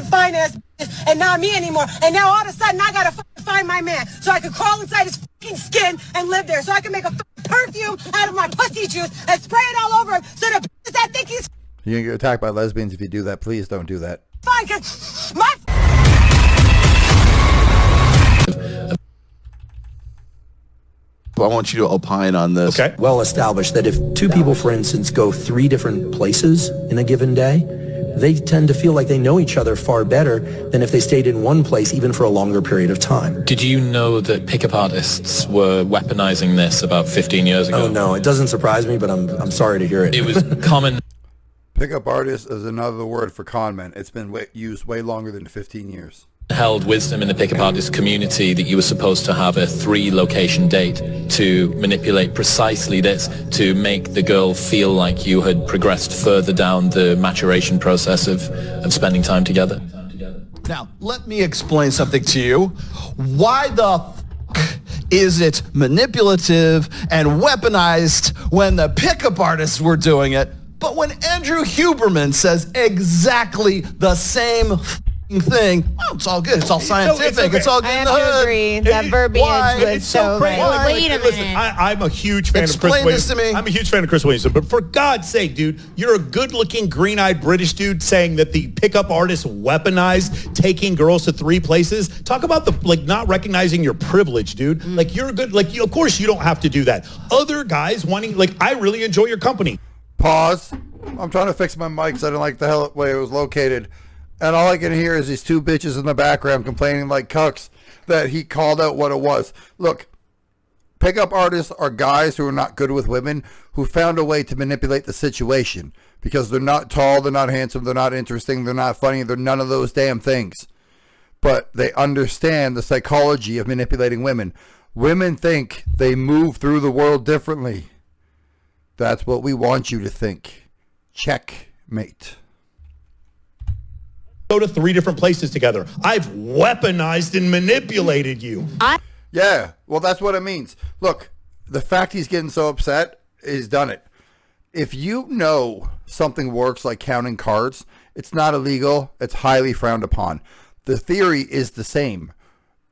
of fine ass bitches and not me anymore. And now all of a sudden I gotta find my man so I can crawl inside his fucking skin and live there, so I can make a perfume out of my pussy juice and spray it all over him so the bitches that think he's you're gonna get attacked by lesbians if you do that. Please don't do that. fine, cause my I want you to opine on this. Okay. Well established that if two people, for instance, go 3 different places in a given day, they tend to feel like they know each other far better than if they stayed in one place even for a longer period of time. Did you know that pickup artists were weaponizing this about 15 years ago? Oh no, it doesn't surprise me, but I'm sorry to hear it. It was common. Pickup artist is another word for con men. It's been used way longer than 15 years. Held wisdom in the pickup artist community that you were supposed to have a 3-location date to manipulate precisely this, to make the girl feel like you had progressed further down the maturation process of spending time together. Now, let me explain something to you. Why the is it manipulative and weaponized when the pickup artists were doing it, but when Andrew Huberman says exactly the same thing, oh, it's all good. It's all scientific. It's all good in the hood. Agree. That verbiage was It's so crazy. like, wait a Listen, minute. I'm a huge fan of Chris Explain this Williamson. to me. I'm a huge fan of Chris Williamson, but for God's sake, dude, you're a good-looking, green-eyed British dude saying that the pickup artists weaponized taking girls to 3 places. Talk about the not recognizing your privilege, dude. Like you're good. Like of course you don't have to do that. Other guys wanting I really enjoy your company. Pause. I'm trying to fix my mic because I didn't like the way it was located. And all I can hear is these 2 bitches in the background complaining like cucks that he called out what it was. Look, pickup artists are guys who are not good with women who found a way to manipulate the situation because they're not tall, they're not handsome, they're not interesting, they're not funny, they're none of those damn things. But they understand the psychology of manipulating women. Women think they move through the world differently. That's what we want you to think. Checkmate. Go to 3 different places together. I've weaponized and manipulated you. Yeah, well, that's what it means. Look, the fact he's getting so upset, he's done it. If you know something works like counting cards, it's not illegal. It's highly frowned upon. The theory is the same.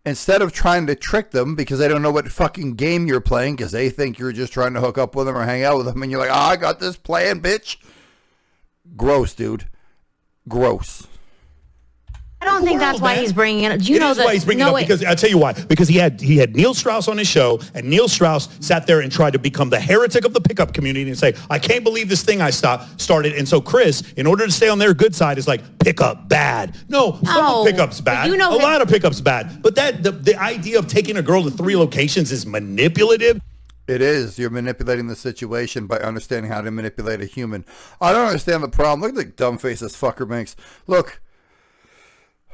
Instead of trying to trick them because they don't know what fucking game you're playing because they think you're just trying to hook up with them or hang out with them and you're like, I got this plan, bitch. Gross, dude. Gross. I don't think that's why he's bringing it up. Do you know that? Why he's bringing it up because I'll tell you why. Because he had Neil Strauss on his show, and Neil Strauss sat there and tried to become the heretic of the pickup community and say, I can't believe this thing I started. And so Chris, in order to stay on their good side, is like, pickup bad. No, some of pickup's bad. A lot of pickup's bad. But the idea of taking a girl to 3 locations is manipulative. It is. You're manipulating the situation by understanding how to manipulate a human. I don't understand the problem. Look at the dumb face this fucker makes. Look.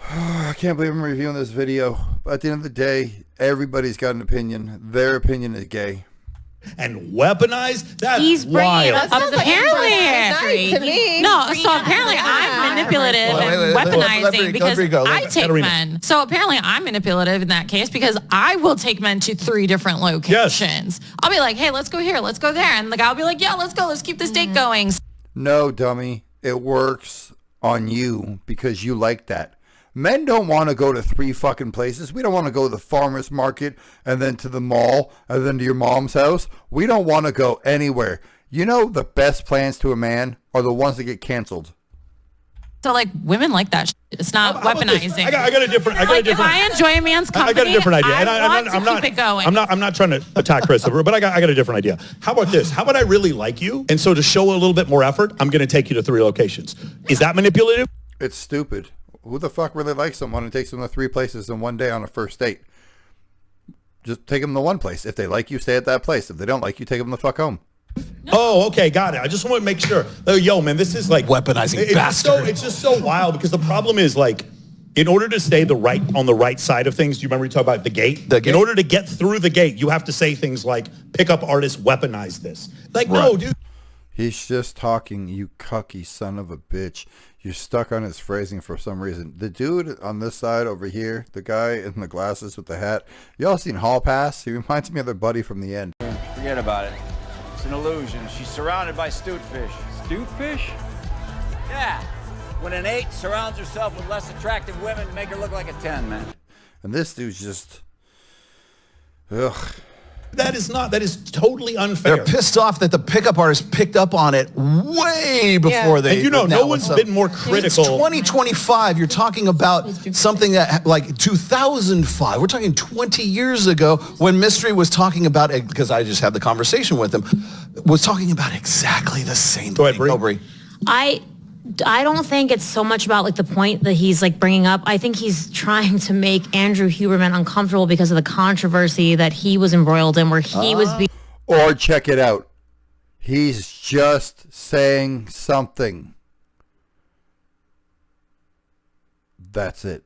I can't believe I'm reviewing this video. But at the end of the day, everybody's got an opinion. Their opinion is gay. And weaponized? That's he's bringing wild. it up. Apparently, to me. no. So apparently, I'm manipulative and weaponizing because I take men. So apparently, I'm manipulative in that case because I will take men to 3 different locations. Yes. I'll be like, hey, let's go here, let's go there, and the guy will be like, yeah, let's go, let's keep this date going. No, dummy. It works on you because you like that. Men don't want to go to 3 fucking places. We don't want to go to the farmer's market and then to the mall and then to your mom's house. We don't want to go anywhere. You know the best plans to a man are the ones that get canceled. So like women like that shit. It's not weaponizing. I got a different. If I enjoy a man's company, I got a different idea. I'm not keep it going. I'm not trying to attack Christopher, but I got a different idea. How about this? How about I really like you, and so to show a little bit more effort, I'm going to take you to 3 locations. Is that manipulative? It's stupid. Who the fuck really likes someone and takes them to 3 places in one day on a first date? Just take them to one place. If they like you, stay at that place. If they don't like you, take them the fuck home. Oh, okay, got it. I just want to make sure. Yo, man, this is like weaponizing bastard. It's just so wild because the problem is like, in order to stay on the right side of things, do you remember we talked about the gate? In order to get through the gate, you have to say things like, pickup artists weaponize this. Like, right. No, dude. He's just talking, you cucky son of a bitch. You're stuck on his phrasing for some reason. The dude on this side over here, the guy in the glasses with the hat, y'all seen Hall Pass? He reminds me of their buddy from the end. Forget about it. It's an illusion. She's surrounded by stute fish. Stute fish? Yeah. when an 8 surrounds herself with less attractive women, make her look like a 10, man. And this dude's just, ugh. That is totally unfair. They're pissed off that the pickup artist picked up on it way before they. And no one's been more critical. It's 2025. You're talking about something that like 2005. We're talking 20 years ago when Mystery was talking about it, because I just had the conversation with him, was talking about exactly the same thing. Go ahead, Bree. I don't think it's so much about like the point that he's like bringing up. I think he's trying to make Andrew Huberman uncomfortable because of the controversy that he was embroiled in, where he was being. Or check it out. He's just saying something. That's it.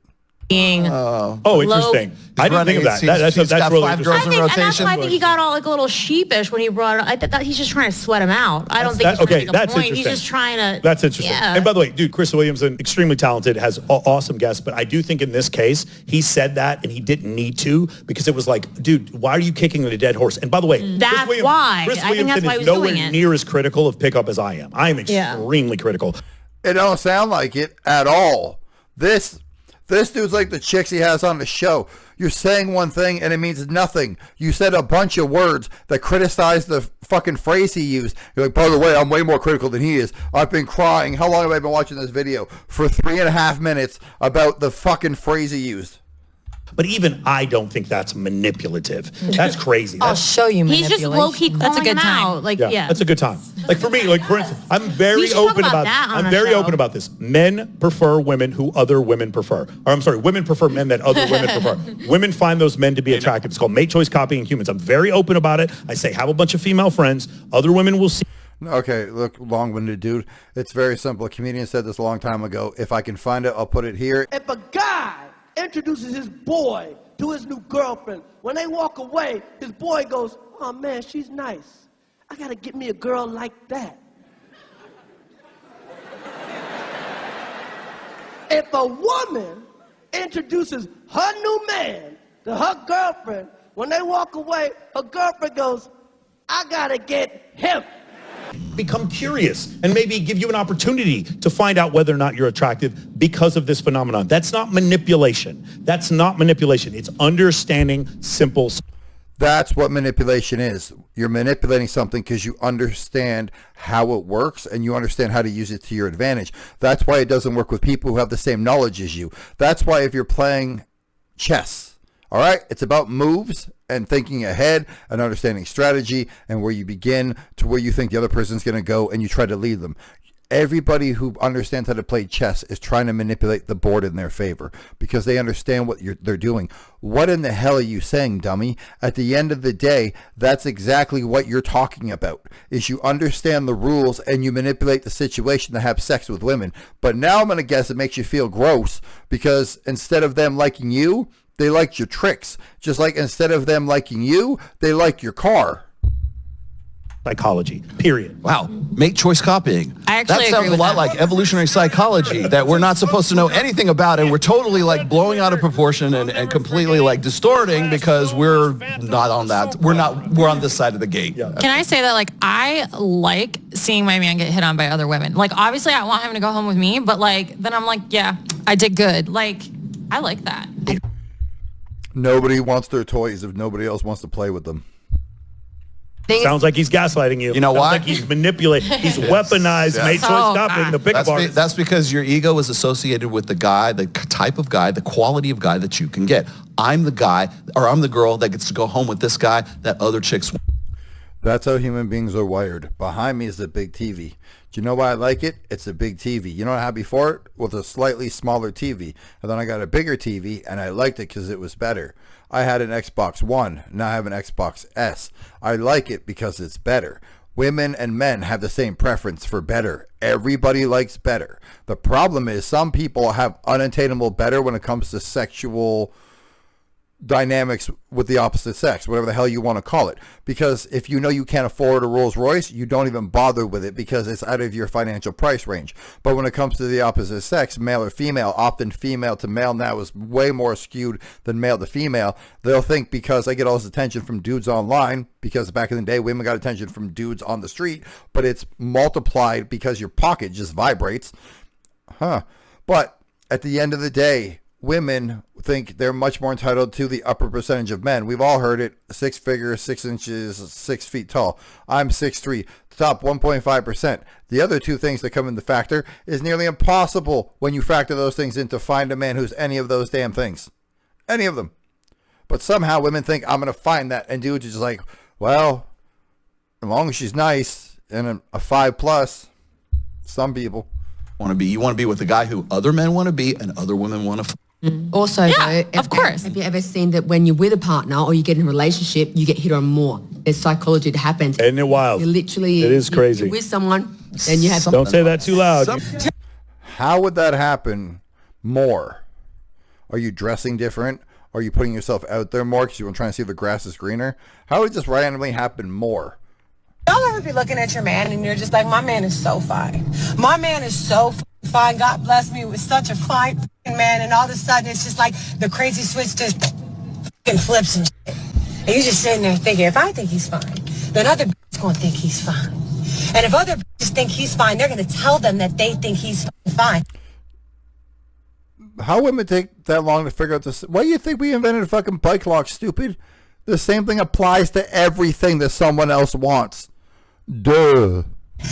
Interesting. I didn't think of that. That's really interesting. And that's why I think he got all like a little sheepish when he brought it. I thought he's just trying to sweat him out. I don't think he's trying to make a point. He's just trying to. That's interesting. Yeah. And by the way, dude, Chris Williamson, extremely talented, has awesome guests, but I do think in this case, he said that and he didn't need to, because it was like, dude, why are you kicking the dead horse? And by the way, that's why. Chris I think that's Williamson why he is was nowhere doing it. near as critical of pickup as I am. I am extremely critical. It don't sound like it at all. This dude's like the chicks he has on the show. You're saying one thing and it means nothing. You said a bunch of words that criticize the fucking phrase he used. You're like, by the way, I'm way more critical than he is. I've been crying. How long have I been watching this video? For 3.5 minutes about the fucking phrase he used. But even I don't think that's manipulative. That's crazy. I'll show you manipulation. He's just low-key calling him out. Like, yeah. That's a good time. Like for me, like for instance, I'm very open about I'm very open about this. Men prefer women who other women prefer. Or I'm sorry, women prefer men that other women prefer. Women find those men to be attractive. It's called mate choice copying humans. I'm very open about it. I say have a bunch of female friends. Other women will see. Okay, look, long-winded dude. It's very simple. A comedian said this a long time ago. If I can find it, I'll put it here. If a guy introduces his boy to his new girlfriend, when they walk away, his boy goes, oh man, she's nice. I gotta get me a girl like that. If a woman introduces her new man to her girlfriend, when they walk away, her girlfriend goes, I gotta get him. Become curious and maybe give you an opportunity to find out whether or not you're attractive because of this phenomenon. That's not manipulation. That's not manipulation. It's understanding simple. That's what manipulation is. You're manipulating something because you understand how it works and you understand how to use it to your advantage. That's why it doesn't work with people who have the same knowledge as you. That's why if you're playing chess, all right, it's about moves and thinking ahead and understanding strategy and where you begin to where you think the other person's going to go, and you try to lead them. Everybody who understands how to play chess is trying to manipulate the board in their favor because they understand what they're doing. What in the hell are you saying, dummy? At the end of the day, that's exactly what you're talking about, is you understand the rules and you manipulate the situation to have sex with women. But now I'm going to guess it makes you feel gross because instead of them liking you, they liked your tricks. Just like instead of them liking you, they like your car. Psychology, period. Wow, mate choice copying. I actually that agree sounds with a lot that. like evolutionary psychology that we're not supposed to know anything about, and we're totally like blowing out of proportion and completely like distorting because we're not on that. We're on this side of the gate. Yeah. Can I say that, like, I like seeing my man get hit on by other women. Like, obviously, I want him to go home with me, but, like, then I'm like, yeah, I did good. Like, I like that. Nobody wants their toys if nobody else wants to play with them. Sounds like he's gaslighting you. You know why? Like he's manipulating. He's weaponized mate choice copying the pickup artist. That's because your ego is associated with the guy, the type of guy, the quality of guy that you can get. I'm the guy, or I'm the girl that gets to go home with this guy that other chicks want. That's how human beings are wired. Behind me is a big TV. Do you know why I like it? It's a big TV. You know what I had before it? Was a slightly smaller TV. And then I got a bigger TV, and I liked it because it was better. I had an Xbox One. Now I have an Xbox S. I like it because it's better. Women and men have the same preference for better. Everybody likes better. The problem is some people have unattainable better when it comes to sexual dynamics with the opposite sex, whatever the hell you want to call it. Because if you know you can't afford a Rolls Royce, you don't even bother with it because it's out of your financial price range. But when it comes to the opposite sex, male or female, often female to male now is way more skewed than male to female. They'll think because I get all this attention from dudes online, because back in the day women got attention from dudes on the street, but it's multiplied because your pocket just vibrates. But at the end of the day, women think they're much more entitled to the upper percentage of men. We've all heard it. 6 figures, 6 inches, 6 feet tall. I'm 6'3", top 1.5%. The other two things that come into factor is nearly impossible when you factor those things in to find a man who's any of those damn things. Any of them. But somehow women think I'm going to find that, and dudes are just like, well, as long as she's nice and a 5+, some people you want to be with a guy who other men want to be and other women want to. Also, Yeah, though, of course. Have you ever seen that when you're with a partner or you get in a relationship, you get hit on more? There's psychology that happens. Isn't it wild? You literally, it is crazy. You're with someone, then you have. Don't say that too loud. How would that happen more? Are you dressing different? Are you putting yourself out there more because you're trying to see if the grass is greener? How would it just randomly happen more? Y'all ever be looking at your man and you're just like, my man is so fine. My man is so fine. God bless me with such a fine man. And all of a sudden it's just like the crazy switch just flips and shit. And you're just sitting there thinking, if I think he's fine, then other bitches going to think he's fine. And if other bitches think he's fine, they're going to tell them that they think he's fine. How women take that long to figure out this? Why do you think we invented a fucking bike lock, stupid? The same thing applies to everything that someone else wants. Duh.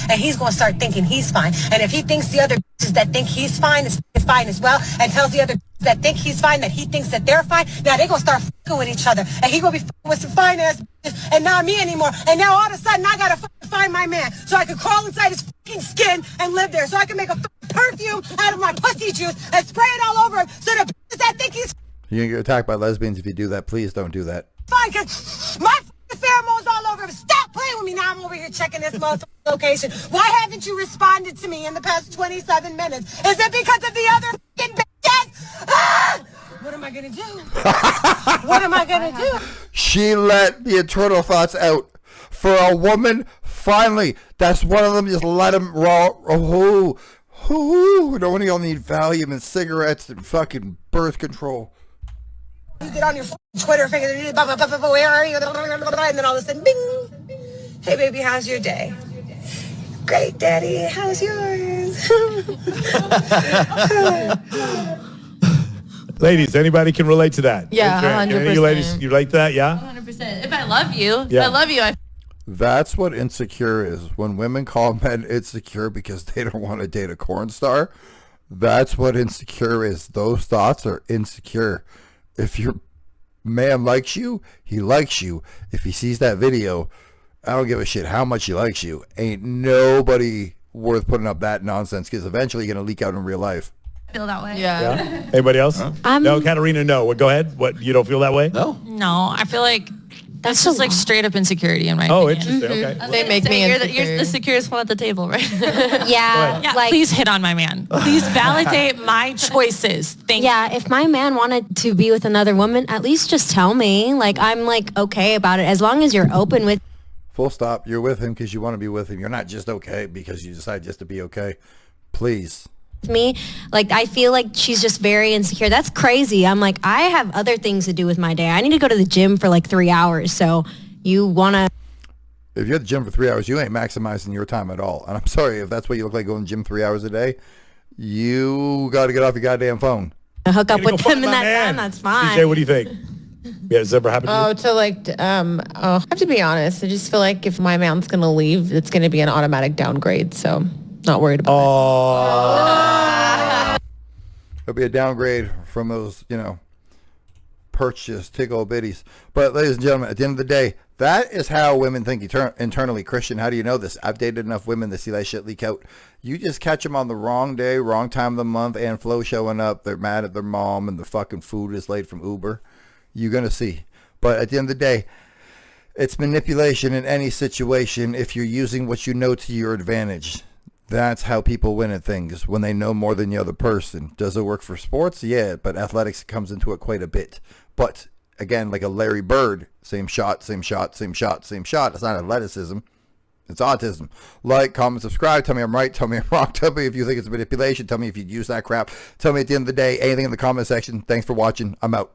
And he's going to start thinking he's fine. And if he thinks the other bitches that think he's fine is fine as well, and tells the other bitches that think he's fine that he thinks that they're fine, now they're going to start fucking with each other. And he going to be fucking with some fine ass bitches and not me anymore. And now all of a sudden I got to find my man so I can crawl inside his fucking skin and live there. So I can make a perfume out of my pussy juice and spray it all over him so the bitches that think he's You're going to get attacked by lesbians if you do that. Please don't do that. fine, because my pheromones all over him. Stop playing with me. Now I'm over here checking this motherfucking location. Why haven't you responded to me in the past 27 minutes? Is it because of the other fucking bitches? Ah! What am I going to do? What am I going to do? She let the internal thoughts out. For a woman, finally, that's one of them. Just let them roll. Don't we all need Valium and cigarettes and fucking birth control? You get on your Twitter, where are you? And then all of a sudden, bing. Hey, baby, how's your day? Great, Daddy. How's yours? Ladies, anybody can relate to that? Yeah, 100%. You ladies, you relate to that? Yeah? 100%. If I love you, That's what insecure is. When women call men insecure because they don't want to date a porn star, that's what insecure is. Those thoughts are insecure. If your man likes you, he likes you. If he sees that video, I don't give a shit how much he likes you. Ain't nobody worth putting up that nonsense because eventually you're going to leak out in real life. I feel that way. Yeah. Anybody else? No, Katarina, no. Well, go ahead. What, you don't feel that way? No. No, I feel like that's just like straight up insecurity in my Oh, opinion. interesting. Okay. They make me insecure. You're the securest one at the table, right? Yeah, like please hit on my man. Please validate my choices. Thank you. yeah, if my man wanted to be with another woman, at least just tell me. Like I'm like okay about it as long as you're open with Full stop. You're with him because you want to be with him. You're not just okay because you decide just to be okay. Please. me. Like I feel like she's just very insecure. That's crazy. I'm like I have other things to do with my day. I need to go to the gym for like 3 hours. So you want to If you're at the gym for 3 hours, you ain't maximizing your time at all. And I'm sorry if that's what you look like going to the gym 3 hours a day. You got to get off your goddamn phone. hook up with them in that man. time. That's fine. DJ, what do you think? Yeah, has it ever happened to you? I have to be honest. I just feel like if my man's going to leave, it's going to be an automatic downgrade. So not worried about it. It'll be a downgrade from those, purchase tickle bitties. But ladies and gentlemen, at the end of the day, that is how women think internally. Christian, how do you know this? I've dated enough women to see that shit leak out. You just catch them on the wrong day, wrong time of the month, and Flo showing up. They're mad at their mom and the fucking food is late from Uber. You're going to see. But at the end of the day, it's manipulation in any situation if you're using what you know to your advantage. That's how people win at things, when they know more than the other person. Does it work for sports? Yeah, but athletics comes into it quite a bit. But again, like a Larry Bird, same shot, same shot, same shot, same shot. It's not athleticism. It's autism. Like, comment, subscribe. Tell me I'm right. Tell me I'm wrong. Tell me if you think it's manipulation. Tell me if you'd use that crap. Tell me at the end of the day, anything in the comment section. Thanks for watching. I'm out.